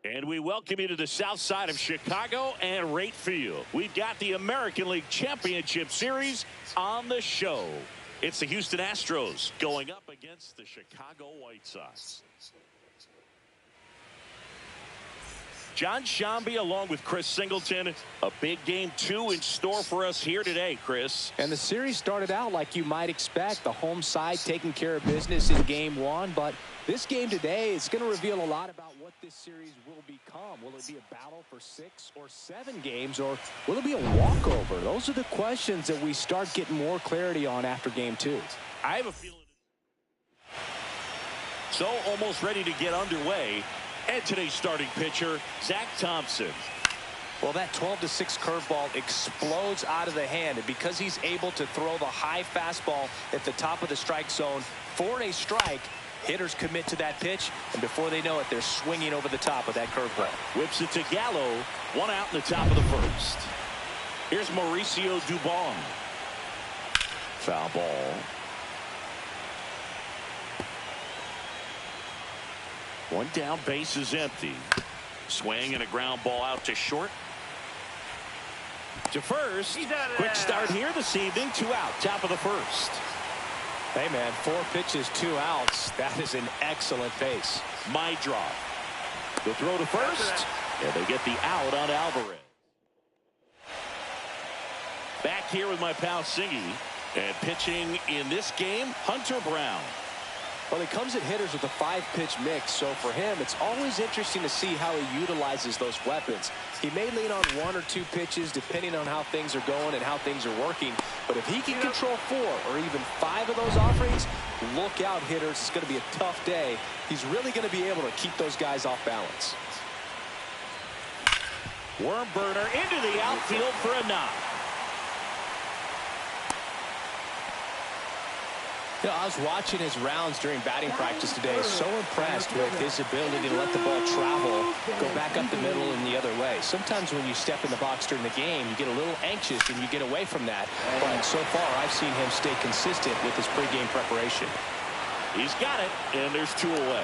And we welcome you to the south side of Chicago and Rate Field. We've got the American League Championship Series on the show. It's the Houston Astros going up against the Chicago Whitesox. John Shambi along with Chris Singleton. A big game 2 in store for us here today, Chris. And the series started out like you might expect. The home side taking care of business in game 1. But this game today is going to reveal a lot about what this series will become. Will it be a battle for 6 or 7 games, or will it be a walkover? Those are the questions that we start getting more clarity on after game 2. I have a feeling. So almost ready to get underway. And today's starting pitcher, Zach Thompson. Well, that 12-6 curveball explodes out of the hand. And because he's able to throw the high fastball at the top of the strike zone for a strike, hitters commit to that pitch, and before they know it, they're swinging over the top of that curveball. Whips it to Gallo. 1 out in the top of the first. Here's Mauricio Dubon. Foul ball. 1 down, base is empty. Swing and a ground ball out to short. To first. Quick start here this evening. 2 out, top of the first. Hey, man, 4 pitches, 2 outs. That is an excellent pace. My drop. The throw to first. And they get the out on Alvarez. Back here with my pal Singy. And pitching in this game, Hunter Brown. Well, he comes at hitters with a 5-pitch mix, so for him, it's always interesting to see how he utilizes those weapons. He may lean on 1 or 2 pitches depending on how things are going and how things are working, but if he can control 4 or even 5 of those offerings, look out, hitters. It's going to be a tough day. He's really going to be able to keep those guys off balance. Worm burner into the outfield for a knock. You know, I was watching his rounds during batting practice today. So impressed with his ability to let the ball travel, go back up the middle and the other way. Sometimes when you step in the box during the game, you get a little anxious and you get away from that. But so far, I've seen him stay consistent with his pregame preparation. He's got it, and there's 2 away.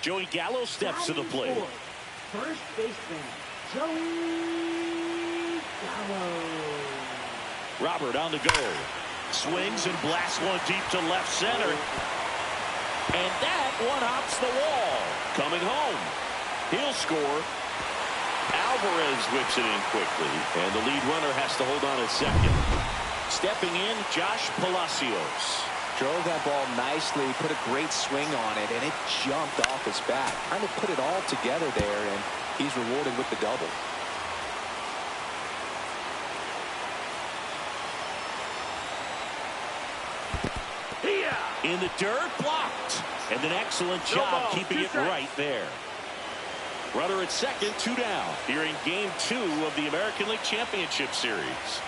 Joey Gallo steps to the plate. First baseman, Joey Gallo. Robert on the go. Swings and blasts one deep to left center. And that one hops the wall. Coming home. He'll score. Alvarez whips it in quickly. And the lead runner has to hold on at second. Stepping in, Josh Palacios. Drove that ball nicely, put a great swing on it, and it jumped off his bat. Kind of put it all together there, and he's rewarded with the double. In the dirt, blocked. And an excellent job keeping it right there. Runner at second, 2 down. Here in Game 2 of the American League Championship Series.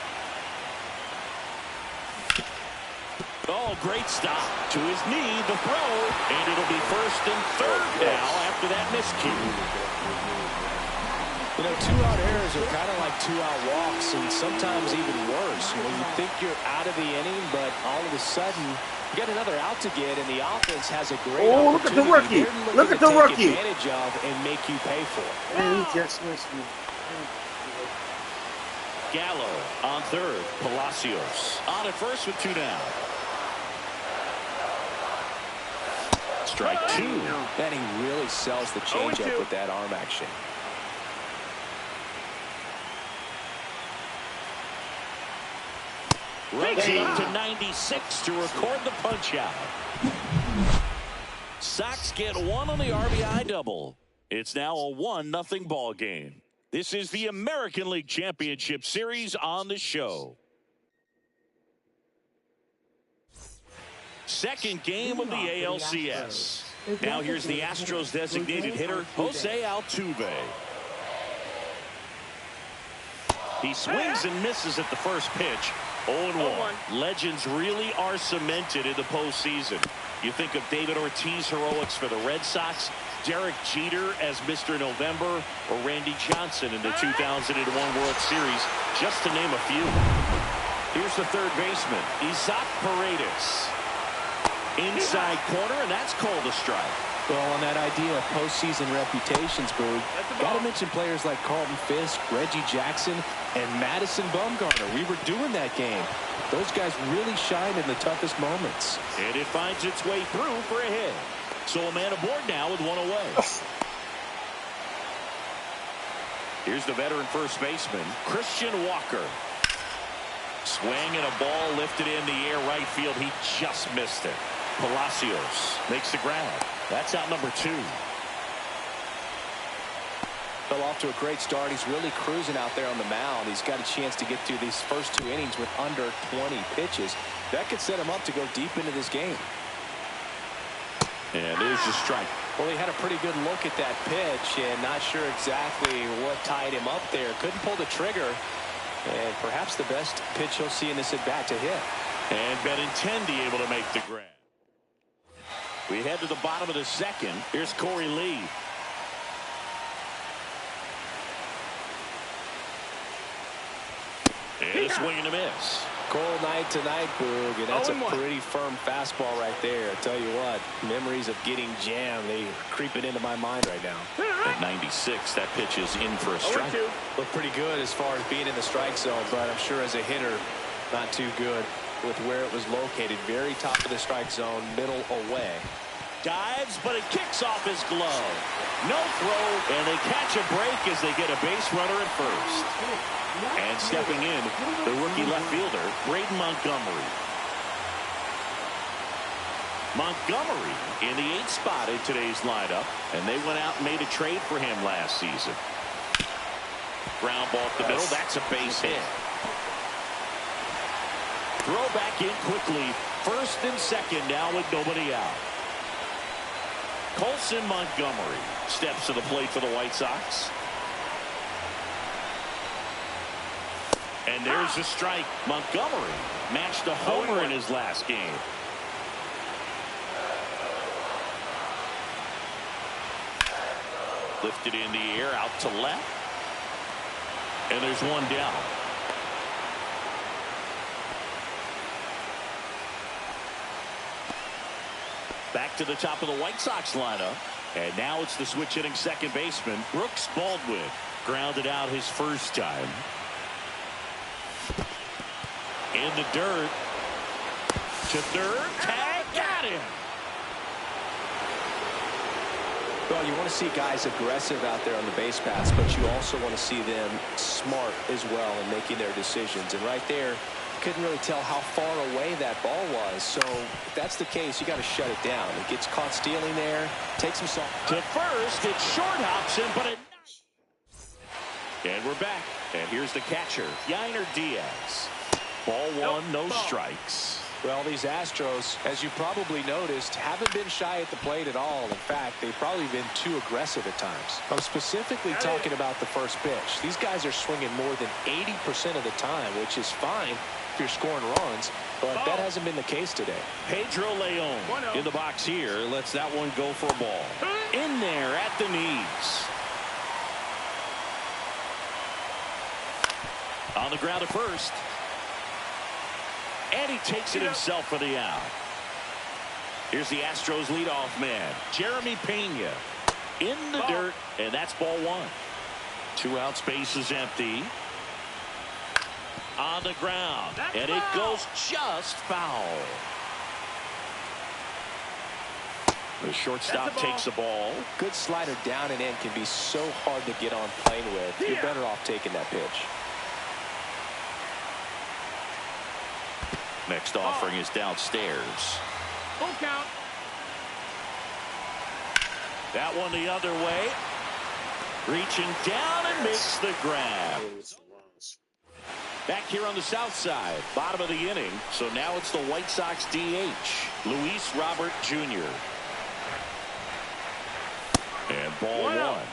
Oh, great stop. To his knee, the throw. And it'll be first and third now after that miscue. You know, 2-out errors are kind of like 2-out walks, and sometimes even worse. You know, you think you're out of the inning, but all of a sudden, you get another out to get, and the offense has a great opportunity. Look at the rookie. Look at the rookie. Advantage of and make you pay for it. And he just missed me. Gallo on third. Palacios on at first with 2 down. Strike 2. And he really sells the changeup with that arm action. Runs up to 96 to record the punch out. Sox get 1 on the RBI double. It's now a 1-0 ball game. This is the American League Championship Series on the show. Second game of the ALCS. Now here's the Astros designated hitter, Jose Altuve. He swings and misses at the first pitch. 0-1. Legends really are cemented in the postseason. You think of David Ortiz heroics for the Red Sox, Derek Jeter as Mr. November, or Randy Johnson in the 2001 World Series, just to name a few. Here's the third baseman, Isaac Paredes. Inside corner, and that's called a strike. Well, on that idea of postseason reputations, Boog, got to mention players like Carlton Fisk, Reggie Jackson, and Madison Bumgarner. We were doing that game. Those guys really shine in the toughest moments. And it finds its way through for a hit. So a man aboard now with 1 away. Here's the veteran first baseman, Christian Walker. Swing and a ball lifted in the air right field. He just missed it. Palacios makes the grab. That's out number 2. Fell off to a great start. He's really cruising out there on the mound. He's got a chance to get through these first 2 innings with under 20 pitches. That could set him up to go deep into this game. And there's the strike. Well, he had a pretty good look at that pitch and not sure exactly what tied him up there. Couldn't pull the trigger. And perhaps the best pitch he'll see in this at-bat to hit. And Benintendi able to make the grab. We head to the bottom of the second. Here's Corey Lee. And a swing and a miss. Cold night tonight, Boog, and that's a pretty firm fastball right there. I tell you what, memories of getting jammed, they creeping into my mind right now. At 96, that pitch is in for a strike. Looked pretty good as far as being in the strike zone, but I'm sure as a hitter, not too good with where it was located. Very top of the strike zone, middle away. Dives, but it kicks off his glove. No throw, and they catch a break as they get a base runner at first. And stepping in, the rookie left fielder, Braden Montgomery. Montgomery in the 8th spot in today's lineup, and they went out and made a trade for him last season. Ground ball up the middle, that's a base hit. Throw back in quickly, first and second now with nobody out. Colson Montgomery steps to the plate for the White Sox. And there's a strike. Montgomery matched a homer in his last game. Lifted in the air out to left. And there's one down. Back to the top of the White Sox lineup. And now it's the switch hitting second baseman, Brooks Baldwin. Grounded out his first time. In the dirt. To third. Tag. Got him. Well, you want to see guys aggressive out there on the base paths, but you also want to see them smart as well in making their decisions. And right there, couldn't really tell how far away that ball was. So if that's the case, you got to shut it down. It gets caught stealing there. Takes him to first. It short hops him, but it. And we're back. And here's the catcher, Yainer Diaz. Ball one, no strikes. Well, these Astros, as you probably noticed, haven't been shy at the plate at all. In fact, they've probably been too aggressive at times. I'm specifically talking about the first pitch. These guys are swinging more than 80% of the time, which is fine if you're scoring runs, but that hasn't been the case today. Pedro Leon in the box here. Lets that one go for a ball. In there at the knees. On the ground at first. And he takes it himself for the out. Here's the Astros leadoff man, Jeremy Pena. In the dirt, and that's ball one. 2 outs, base is empty. On the ground, and it goes just foul. The shortstop takes the ball. Good slider down and in can be so hard to get on plane with. You're better off taking that pitch. Next offering is downstairs. Full count. That one the other way. Reaching down and makes the grab. Back here on the south side, bottom of the inning. So now it's the White Sox DH, Luis Robert Jr. And ball one.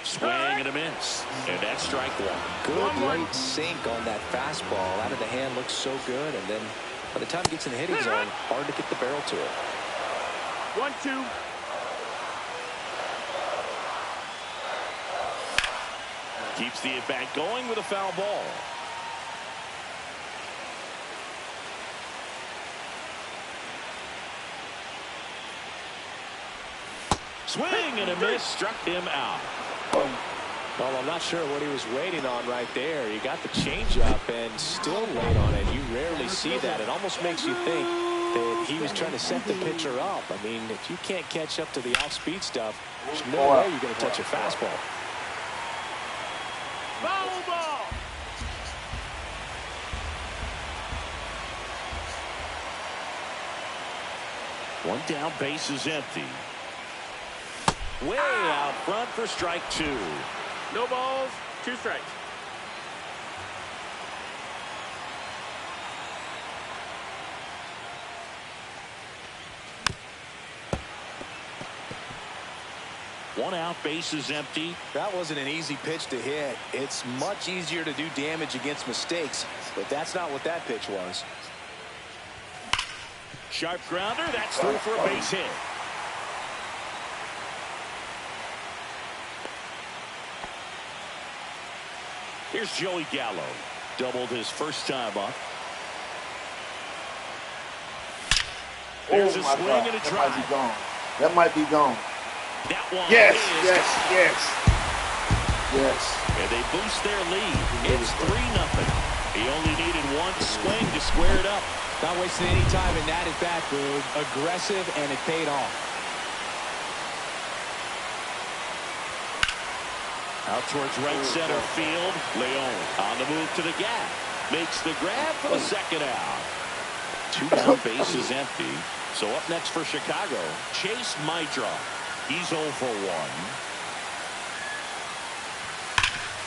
Swing and a miss. And that's strike one. Good late sink on that fastball. Out of the hand looks so good. And then by the time it gets in the hitting zone, hard to get the barrel to it. 1-2. Keeps the at-bat going with a foul ball. Swing and a miss, struck him out. Well, I'm not sure what he was waiting on right there. You got the changeup and still late on it. You rarely see that. It almost makes you think that he was trying to set the pitcher up. I mean, if you can't catch up to the off-speed stuff, there's no way you're going to touch a fastball. Foul ball. One down, base is empty. Way out front for strike two. No balls, 2 strikes. One out, base is empty. That wasn't an easy pitch to hit. It's much easier to do damage against mistakes, but that's not what that pitch was. Sharp grounder, that's through for a base hit. Here's Joey Gallo. Doubled his first time up. There's a swing and a drive. That might be gone. That one yes, is yes, gone. yes. Yes. And they boost their lead. It's 3-0. He only needed one swing to square it up. Not wasting any time in that at-bat, Boog. Aggressive, and it paid off. Out towards right center field. Leon on the move to the gap. Makes the grab for the second out. 2 down, base is empty. So up next for Chicago, Chase Mydra. He's 0 for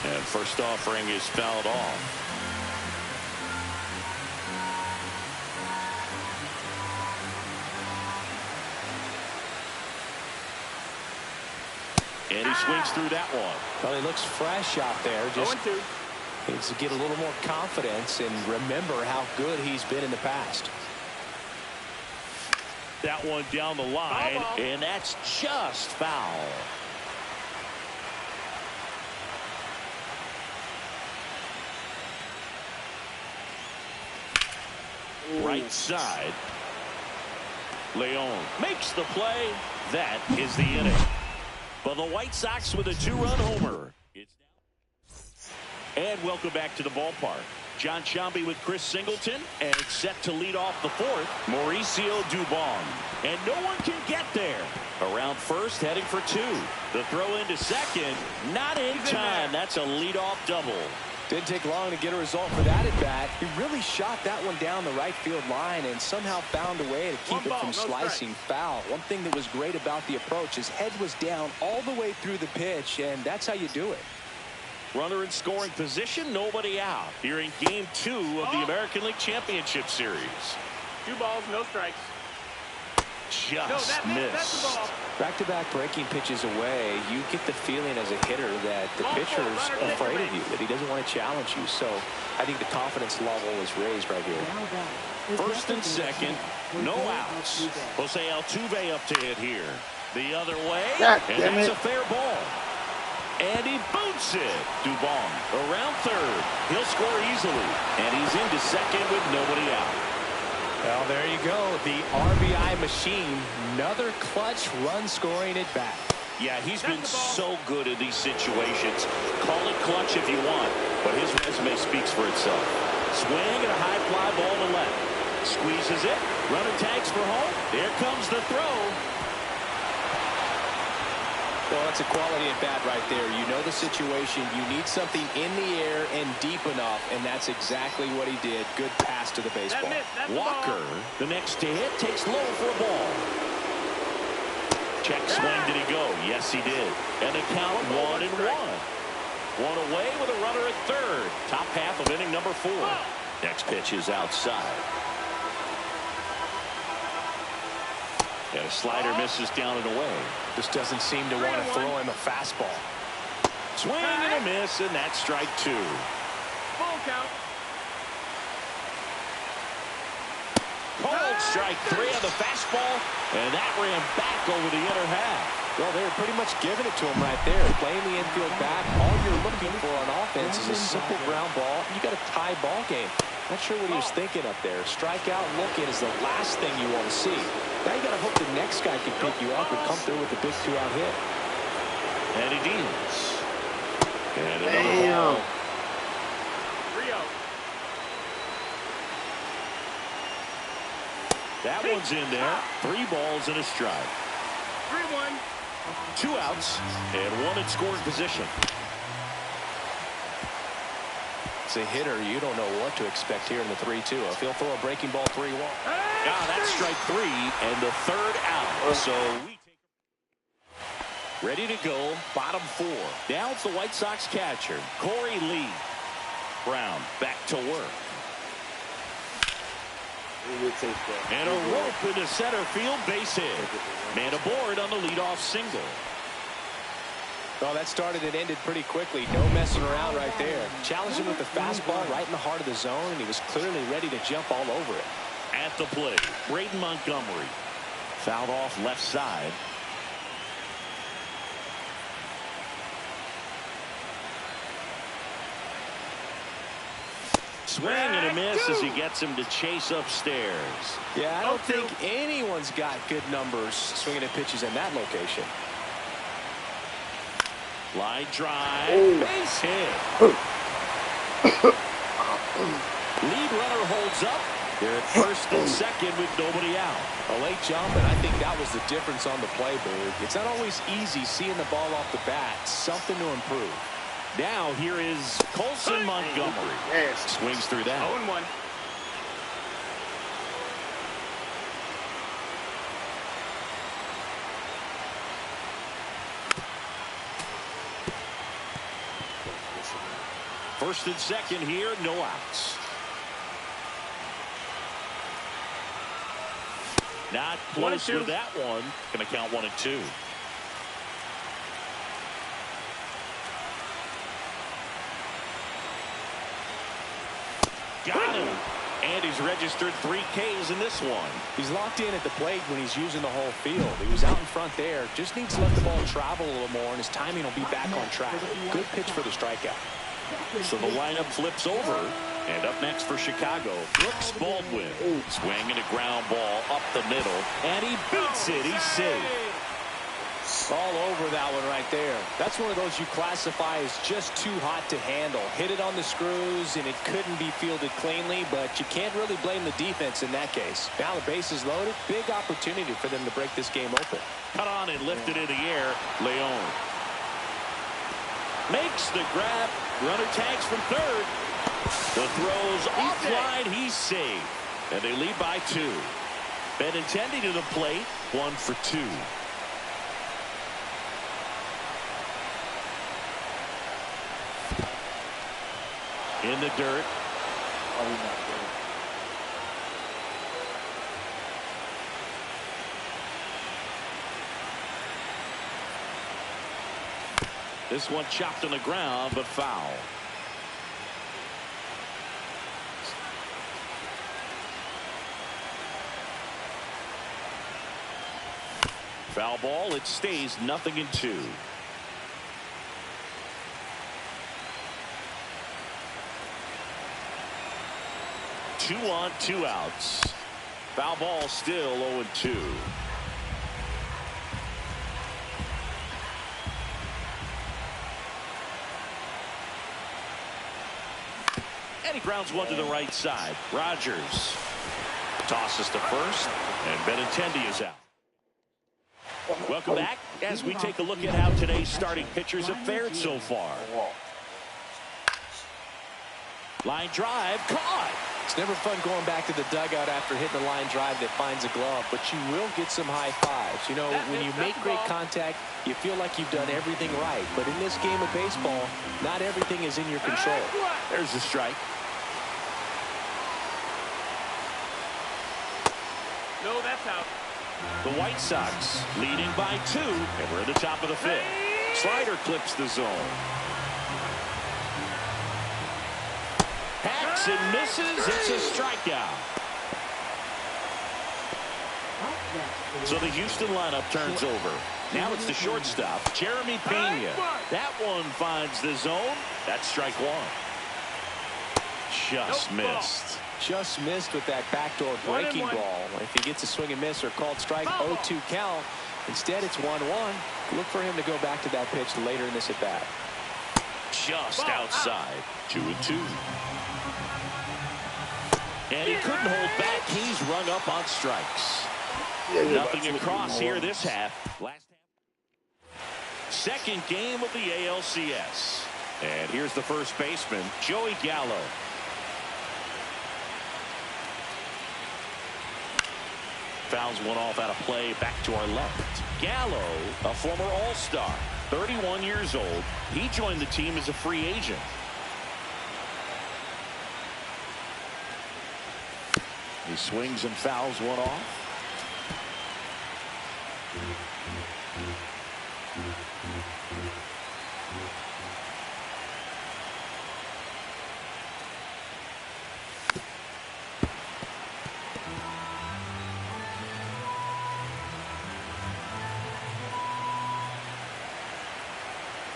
1. And first offering is fouled off. And he swings through that one. Well, he looks fresh out there. Just 0-2. needs to get a little more confidence and remember how good he's been in the past. That one down the line, and that's just foul. Right side. Leon makes the play. That is the inning. But the White Sox with a 2-run homer. And welcome back to the ballpark. John Sciambi with Chris Singleton, and it's set to lead off the fourth, Mauricio Dubon. And no one can get there. Around first, heading for 2. The throw into second, not in time. That's a leadoff double. Didn't take long to get a result for that at bat. He really shot that one down the right field line and somehow found a way to keep it from slicing foul. One thing that was great about the approach, his head was down all the way through the pitch, and that's how you do it. Runner in scoring position, nobody out. Here in game 2 of the American League Championship Series. 2 balls, no strikes. Just missed. Back-to-back breaking pitches away, you get the feeling as a hitter that the pitcher's afraid of you, that he doesn't want to challenge you. So I think the confidence level is raised right here. First and second, no outs. Jose Altuve up to hit here. The other way, and that's a fair ball. And he boots it. Dubon around third. He'll score easily. And he's into second with nobody out. Well, there you go. The RBI machine. Another clutch run scoring at bat. Yeah, he's been so good in these situations. Call it clutch if you want, but his resume speaks for itself. Swing and a high fly ball to left. Squeezes it. Runner tags for home. There comes the throw. Well, that's a quality at bat right there. You know the situation. You need something in the air and deep enough, and that's exactly what he did. Good pass to the baseball. Walker, the next to hit, takes low for a ball. Check swing, did he go? Yes, he did. And the count 1-1. One away with a runner at third. Top half of inning number 4. Next pitch is outside. And a slider misses down and away. Just doesn't seem to want to throw him a fastball. Swing and a miss, and that's strike 2. Full count. Called strike 3 on the fastball, and that ran back over the inner half. Well, they were pretty much giving it to him right there. Playing the infield back. All you're looking for on offense is a simple ground ball. You got a tie ball game. Not sure what he was thinking up there. Strikeout looking is the last thing you want to see. Now you got to hope the next guy can pick you up and come through with a big 2-out hit. And he deals. And another ball. That one's in there. 3 balls and a strike. 3-1. 2 outs and 1 in scoring position. As a hitter, you don't know what to expect here in the 3-2. If he'll throw a breaking ball 3-1. That's strike 3 and the 3rd out. So we take ready to go. Bottom 4. Now it's the White Sox catcher, Corey Lee. Brown back to work. And a rope into center field, base hit. Man aboard on the leadoff single. Well, that started and ended pretty quickly. No messing around right there. Challenged him with the fastball right in the heart of the zone, and he was clearly ready to jump all over it. At the plate, Braden Montgomery. Fouled off left side. Swing and a miss as he gets him to chase upstairs. Yeah, I don't think anyone's got good numbers swinging at pitches in that location. Line drive. Base hit. Lead runner holds up. They're at first and second with nobody out. A late jump, and I think that was the difference on the play, Berg. It's not always easy seeing the ball off the bat. Something to improve. Now here is Colson Montgomery. Swings through that. 0-1. First and second here, no outs. Not close with that one. Going to count 1 and 2. Got him. And he's registered 3 Ks in this one. He's locked in at the plate when he's using the whole field. He was out in front there. Just needs to let the ball travel a little more, and his timing will be back on track. Good pitch for the strikeout. So the lineup flips over. And up next for Chicago, Brooks Baldwin. Swinging a ground ball up the middle, and he beats it. He's safe. All over that one right there. That's one of those you classify as just too hot to handle. Hit it on the screws, and it couldn't be fielded cleanly, but you can't really blame the defense in that case. Now the base is loaded. Big opportunity for them to break this game open. Cut on and lifted in the air. Leon makes the grab. Runner tags from third. The throw's offline. He's safe. And they lead by 2. Benintendi to the plate. 1 for 2. In the dirt. This one chopped on the ground, but foul. Foul ball. It stays 0-2. Two on, 2 outs. Foul ball still 0-2. And he grounds one to the right side. Rogers tosses to first, and Benintendi is out. Welcome back as we take a look at how today's starting pitchers have fared so far. Line drive caught. It's never fun going back to the dugout after hitting a line drive that finds a glove, but you will get some high fives. You know, when you make great contact, you feel like you've done everything right. But in this game of baseball, not everything is in your control. There's the strike. No, that's out. The White Sox leading by 2, and we're at the top of the 5th. Slider clips the zone. Hacks and misses. It's a strikeout. So the Houston lineup turns over. Now it's the shortstop, Jeremy Pena. That one finds the zone. That's strike 1. Just missed. Just missed with that backdoor breaking ball. If he gets a swing and miss or called strike, 0-2 count. Instead, it's 1-1. Look for him to go back to that pitch later in this at bat. Just outside. 2-2. And he couldn't hold back. He's rung up on strikes. Nothing across here this half. Last half. Second game of the ALCS. And here's the first baseman, Joey Gallo. Fouls one off out of play back to our left. Gallo, a former All-Star, 31 years old. He joined the team as a free agent. He swings and fouls one off.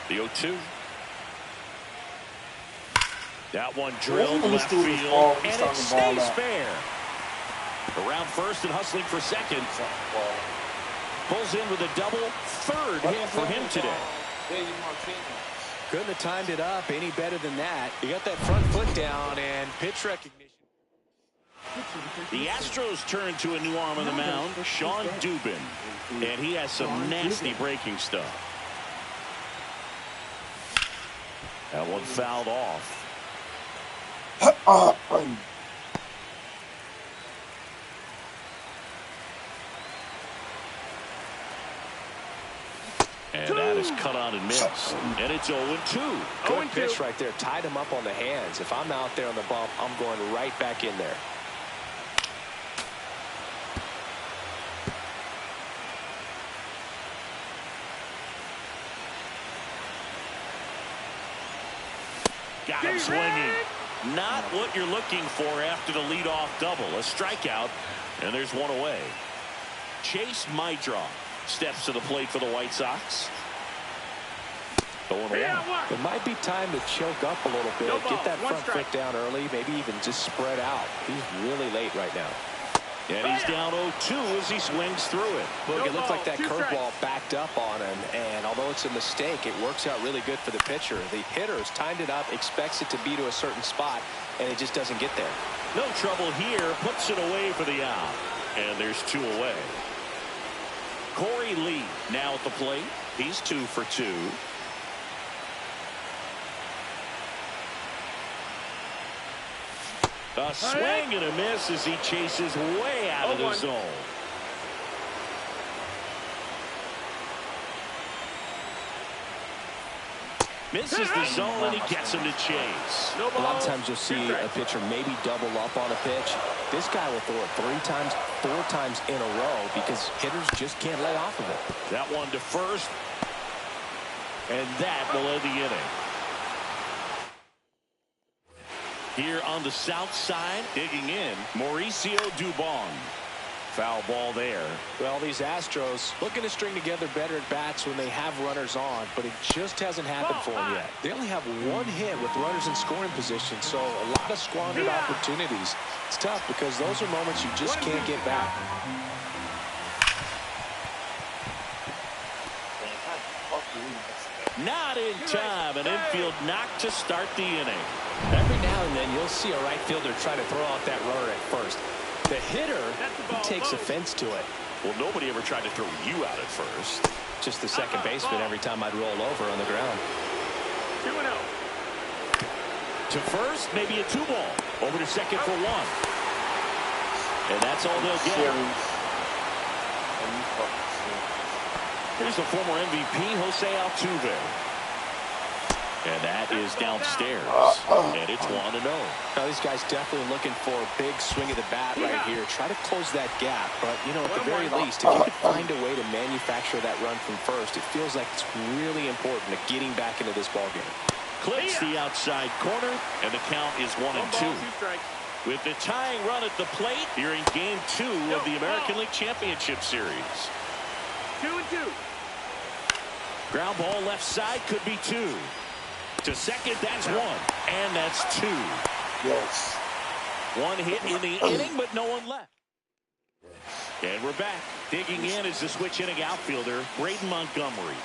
The 0-2. That one drilled left field, and it stays fair. Around first and hustling for second. Pulls in with a double. Third hit for him today. Couldn't have timed it up any better than that. He got that front foot down and pitch recognition. The Astros turn to a new arm on the mound, Sean Dubin. And he has some nasty breaking stuff. That one fouled off. And that is cut on and missed. And it's 0-2. Good pitch right there. Tied him up on the hands. If I'm out there on the bump, I'm going right back in there. Got him swinging. Not what you're looking for after the leadoff double. A strikeout, and there's one away. Chase Maidra steps to the plate for the White Sox. Going one. It might be time to choke up a little bit. Get that front foot down early. Maybe even just spread out. He's really late right now. And he's down 0-2 as he swings through it. Look, it looked like that curveball backed up on him, and although it's a mistake, it works out really good for the pitcher. The hitter has timed it up, expects it to be to a certain spot, and it just doesn't get there. No trouble here, puts it away for the out. And there's 2 away. Corey Lee now at the plate. He's 2 for 2. A swing and a miss as he chases way out of the zone. Misses the zone and he gets him to chase. A lot of times you'll see a pitcher maybe double up on a pitch. This guy will throw it 3 times, 4 times in a row because hitters just can't lay off of it. That one to first. And that will end the inning. Here on the south side, digging in, Mauricio Dubon. Foul ball there. Well, these Astros looking to string together better at bats when they have runners on, but it just hasn't happened for them yet. They only have 1 hit with runners in scoring position, so a lot of squandered opportunities. It's tough because those are moments you just can't get back. Not in time. An infield knock to start the inning. Every now and then you'll see a right fielder try to throw out that runner at first. The hitter, he takes offense to it. Well, nobody ever tried to throw you out at first. Just the second baseman every time I'd roll over on the ground. 2-0. To first, maybe a 2-ball. Over to second for 1. And that's all they'll get. Here's the former MVP, Jose Altuve. And that is downstairs. And it's 1-0. Now, these guys definitely looking for a big swing of the bat right here. Try to close that gap. But, you know, at the very least, if you could find a way to manufacture that run from first, it feels like it's really important to getting back into this ballgame. Clips the outside corner, and the count is 1-2. With the tying run at the plate, you're in Game 2 of the American League Championship Series. 2-2. Ground ball left side, could be 2. To second, that's 1. And that's 2. Yes. 1 hit in the inning, but no one left. And we're back. Digging in is the switch hitting outfielder, Braden Montgomery.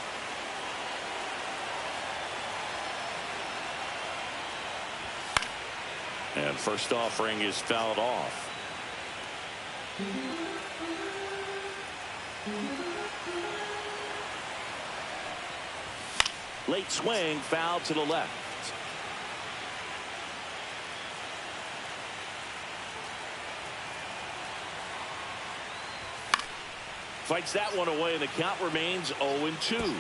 And first offering is fouled off. Late swing, foul to the left. Fights that one away, and the count remains 0-2.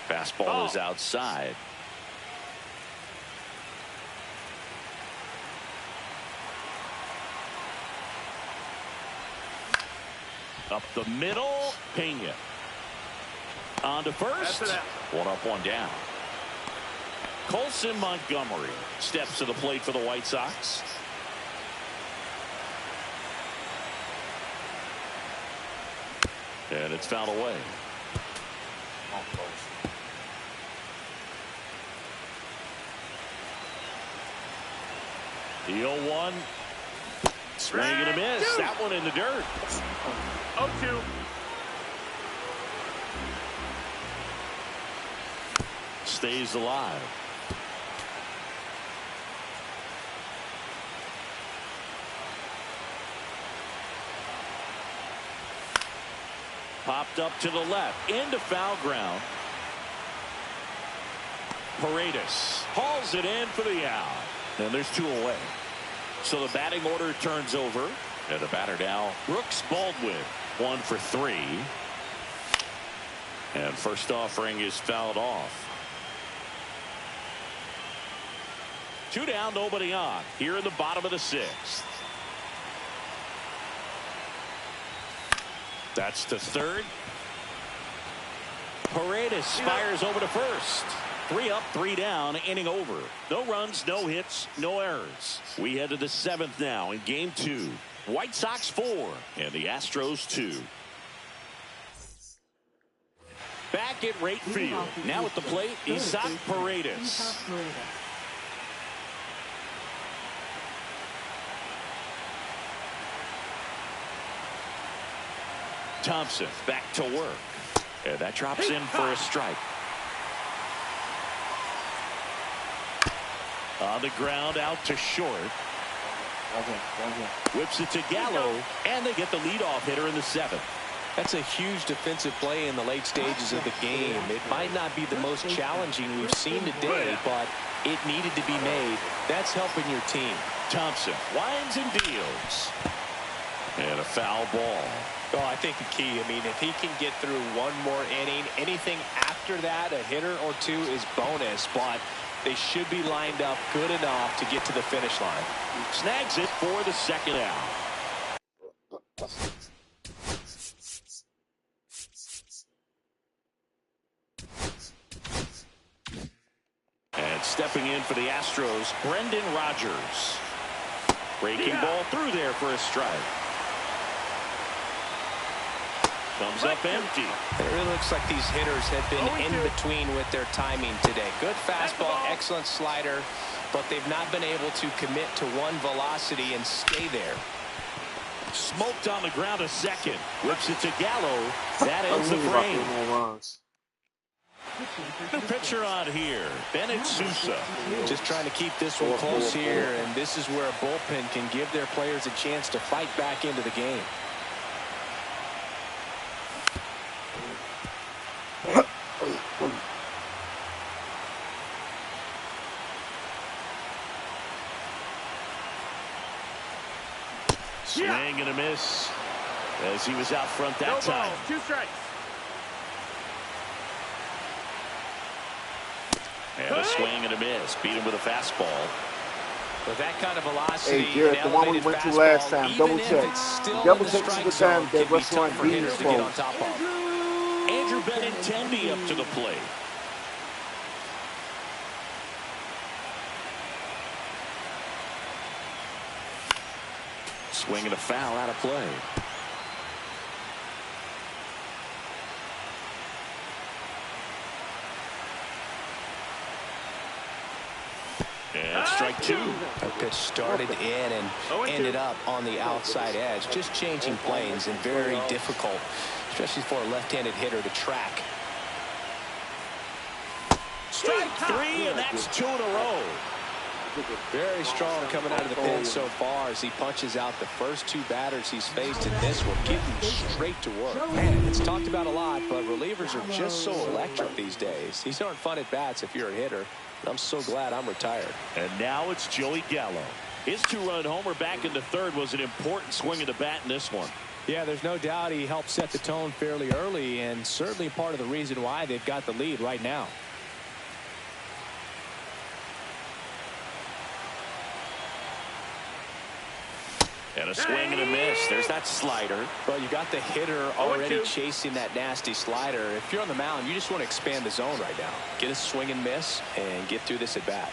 Fastball is outside. Up the middle, Pena. On to first. 1 up, 1 down. Colson Montgomery steps to the plate for the White Sox. And it's fouled away. The 0-1. Swing and a miss. That one in the dirt. 0-2. Stays alive. Popped up to the left. Into foul ground. Paredes hauls it in for the out. And there's 2 away. So the batting order turns over. And the batter now, Brooks Baldwin. 1 for 3. And first offering is fouled off. 2 down, nobody on. Here in the bottom of the 6th. That's to third. Paredes fires over to first. 3 up, 3 down, inning over. No runs, no hits, no errors. We head to the 7th now in game 2. White Sox 4 and the Astros 2. Back at right field. Now at the plate, Isaac Paredes. Thompson back to work. And that drops in for a strike. On the ground, out to short. Whips it to Gallo, and they get the leadoff hitter in the 7th. That's a huge defensive play in the late stages of the game. It might not be the most challenging we've seen today, but it needed to be made. That's helping your team. Thompson winds and deals. And a foul ball. Oh, I think the key, I mean, if he can get through one more inning, anything after that, a hitter or two is bonus, but they should be lined up good enough to get to the finish line. Snags it for the 2nd out. And stepping in for the Astros, Brendan Rodgers. Breaking ball through there for a strike. Comes up empty. It really looks like these hitters have been in between with their timing today. Good fastball, excellent slider, but they've not been able to commit to one velocity and stay there. Smoked on the ground a second. Whips it to Gallo. That ends the frame. The pitcher on here, Bennett Sousa. Just trying to keep this one close here, and this is where a bullpen can give their players a chance to fight back into the game. Swing and a miss as he was out front that time. 2 strikes. And a swing and a miss. Beat him with a fastball. With that kind of velocity, hey, Jared, the one we went to last time, double check. Double check the time that restaurant beans to get on top of. Andrew Benintendi up to the plate. Swing and a foul out of play. And strike 2. That pitch started in and ended up on the outside edge. Just changing planes and very difficult, especially for a left-handed hitter to track. Strike 3, and that's 2 in a row. Very strong coming out of the pen so far as he punches out the first 2 batters he's faced in this one, getting straight to work. Man, it's talked about a lot, but relievers are just so electric these days. These aren't fun at bats if you're a hitter. I'm so glad I'm retired. And now it's Joey Gallo. His 2-run homer back in the 3rd was an important swing of the bat in this one. Yeah, there's no doubt he helped set the tone fairly early, and certainly part of the reason why they've got the lead right now. And a swing and a miss. There's that slider. Well, you got the hitter already chasing that nasty slider. If you're on the mound, you just want to expand the zone right now. Get a swing and miss and get through this at bat.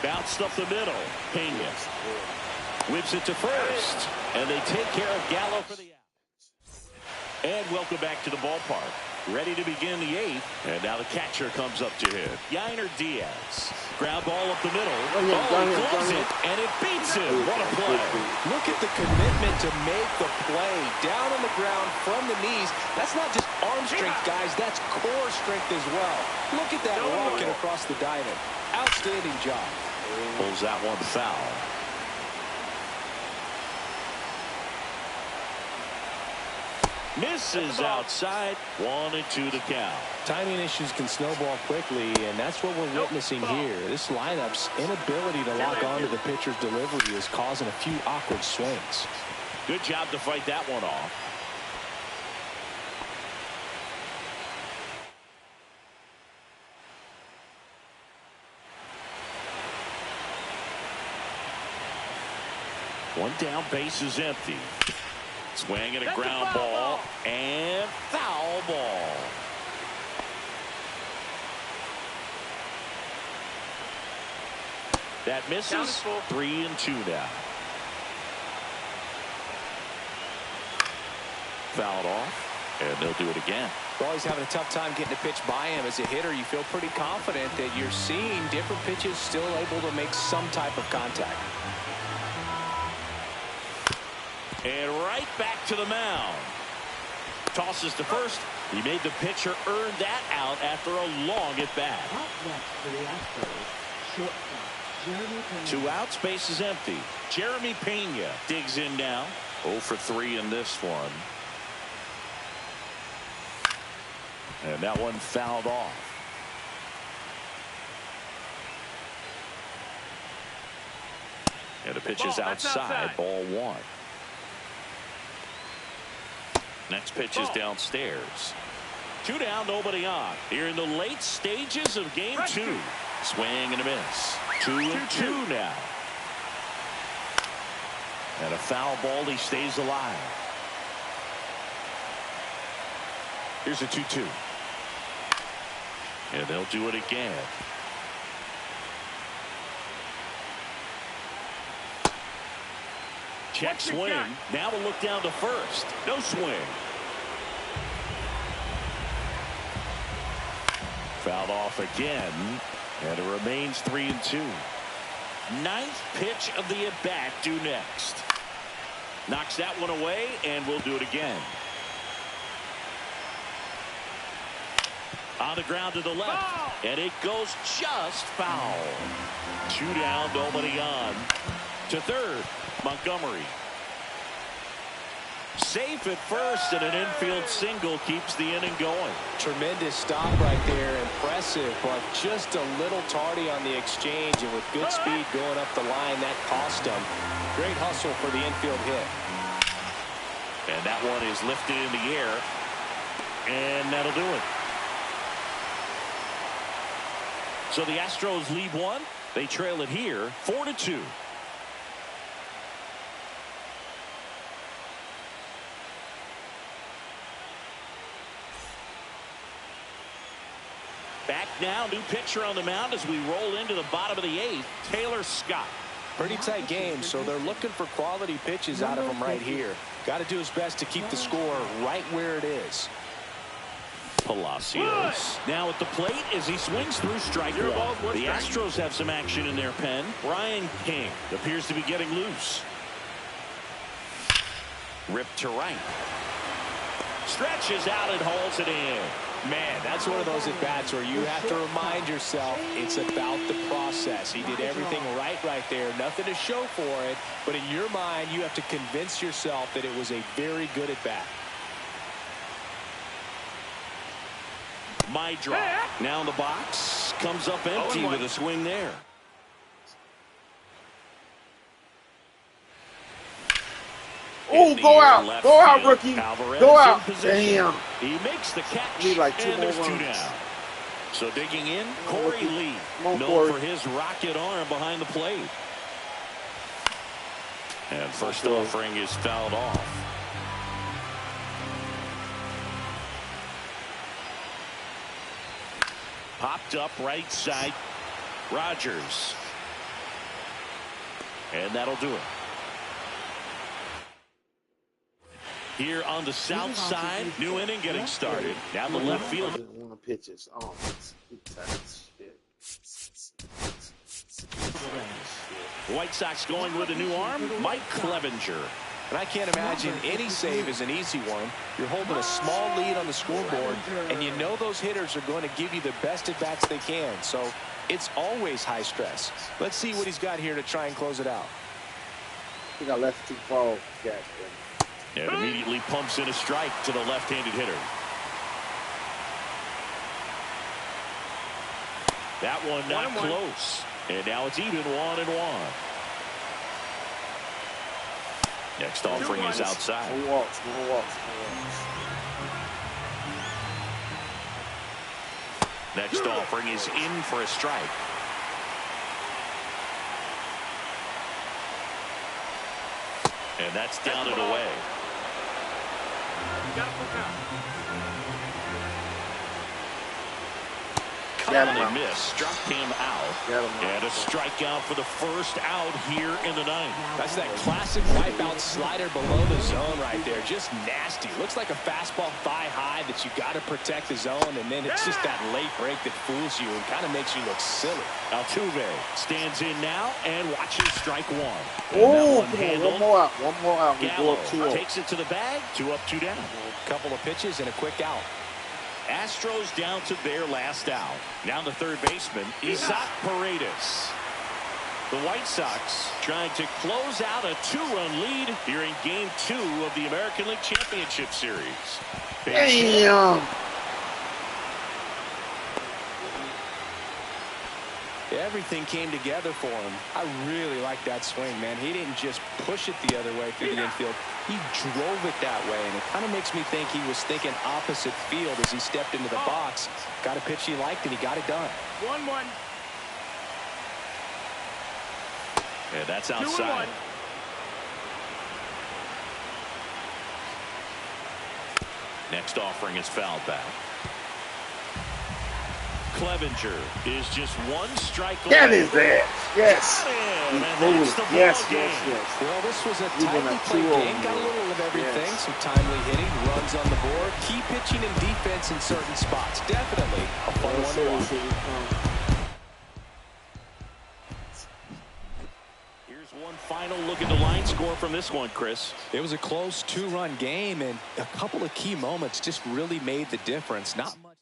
Bounced up the middle. Pena whips it to first. And they take care of Gallo for the out. And welcome back to the ballpark. Ready to begin the 8th. And now the catcher comes up to him. Yainer Diaz. Ground ball up the middle. He gloves it, and it beats him. What a play. Look at the commitment to make the play. Down on the ground from the knees. That's not just arm strength, guys. That's core strength as well. Look at that rocket across the diamond. Outstanding job. Pulls that one foul. Misses outside. 1-2 the count. Timing issues can snowball quickly, and that's what we're witnessing here. This lineup's inability to lock onto the pitcher's delivery is causing a few awkward swings. Good job to fight that one off. One down, base is empty. Swing and a ground ball and foul ball. That misses. 3-2 now. Fouled off, and they'll do it again. Well, he's having a tough time getting a pitch by him. As a hitter, you feel pretty confident that you're seeing different pitches still able to make some type of contact. And right back to the mound. Tosses to first. He made the pitcher earn that out after a long at-bat. Two outs, base is empty. Jeremy Pena digs in now. 0 for 3 in this one. And that one fouled off. And the pitch is outside. Ball 1. Next pitch is downstairs. 2 down, nobody on. Here in the late stages of game 2. Swing and a miss. 2-2 now. And a foul ball. He stays alive. Here's a 2-2. And they'll do it again. Check swing. Now we'll look down to first. No swing. Fouled off again. And it remains 3-2. 9th pitch of the at-bat due next. Knocks that one away, and we'll do it again. On the ground to the left. And it goes just foul. 2 down, nobody on. To third, Montgomery. Safe at first, and an infield single keeps the inning going. Tremendous stop right there. Impressive, but just a little tardy on the exchange. And with good speed going up the line, that cost him. Great hustle for the infield hit. And that one is lifted in the air. And that'll do it. So the Astros lead 1. They trail it here 4-2. Back now, new pitcher on the mound as we roll into the bottom of the 8th, Taylor Scott. Pretty tight game, so they're looking for quality pitches out of him right here. Got to do his best to keep the score right where it is. Palacios now at the plate as he swings through strike 1. The Astros have some action in their pen. Brian King appears to be getting loose. Ripped to right. Stretches out and hauls it in. Man, that's one of those at-bats where you have to remind yourself it's about the process. He did everything right there. Nothing to show for it, but in your mind, you have to convince yourself that it was a very good at-bat. My drop. Now in the box. Comes up empty with a swing there. Oh, go out. Go out, rookie. Go out. Damn. He makes the catch. Need like 2 and more there's 2 runs. down. So digging in, Corey Lee. Come on, known Corey. for his rocket arm behind the plate. And first offering is fouled off. Popped up right side. Rogers. And that'll do it. Here on the south side, new inning getting started. Down the left field. Pitches. Oh, shit. White Sox going with a new arm, Mike Clevenger. And I can't imagine any save is an easy one. You're holding a small lead on the scoreboard, and you know those hitters are going to give you the best at-bats they can. So it's always high stress. Let's see what he's got here to try and close it out. I think I left too far. And immediately pumps in a strike to the left-handed hitter. That one not close. And now it's even 1-1. Next offering is outside. No walks. Next offering is in for a strike. And that's down and away. Got him and out. missed. Struck him out. Got him out. And a strikeout for the first out here in the ninth. That's that classic wipeout slider below the zone right there. Just nasty. Looks like a fastball thigh high that you got to protect the zone, and then it's just that late break that fools you and kind of makes you look silly. Altuve stands in now and watches strike one. Oh, one more out. One more out. We go Gallo up 2-0. takes it to the bag. 2 up, 2 down. Couple of pitches and a quick out. Astros down to their last out. Now the third baseman, Isaac Paredes. The White Sox trying to close out a 2-run lead here in Game 2 of the American League Championship Series. Damn. Everything came together for him. I really like that swing, man. He didn't just push it the other way through the infield. He drove it that way, and it kind of makes me think he was thinking opposite field as he stepped into the box. Got a pitch he liked, and he got it done. 1-1. Yeah, that's outside. 2-1. Next offering is fouled back. Clevenger is just one strike away. That is that. Yes. Yes. Well, this was a tightly played game. Got a little of everything. Yes. Some timely hitting, runs on the board, key pitching and defense in certain spots. Definitely a fun one to watch. Here's one final look at the line score from this one, Chris. It was a close 2-run game, and a couple of key moments just really made the difference. Not much.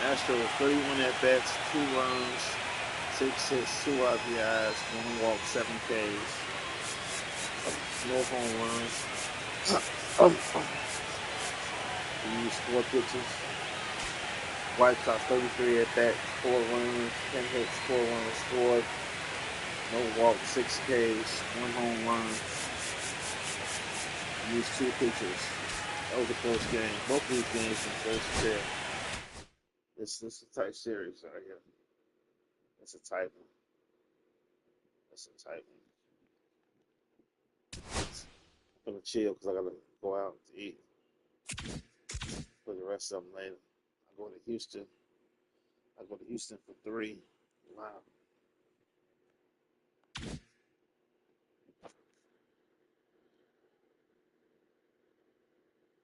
Astros 31 at-bats, 2 runs, 6 hits, 2 RBIs, 1 walk, 7 Ks. No home runs. We used 4 pitches. Whitesox 33 at-bats, 4 runs, 10 hits, 4 runs scored. No walk, 6 Ks, 1 home run. We used 2 pitches. That was a close game. Both of these games were close to 10. This is a tight series right here. It's a tight one. It's a tight one. I'm gonna chill because I gotta go out to eat for the rest of them later. I go to Houston. For 3. Wow.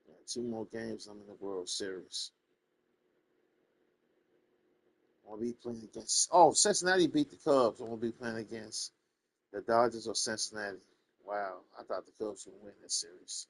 Yeah, 2 more games. I'm in the World Series. I'll be playing against. Oh, Cincinnati beat the Cubs. I'm gonna be playing against the Dodgers or Cincinnati. Wow, I thought the Cubs would win this series.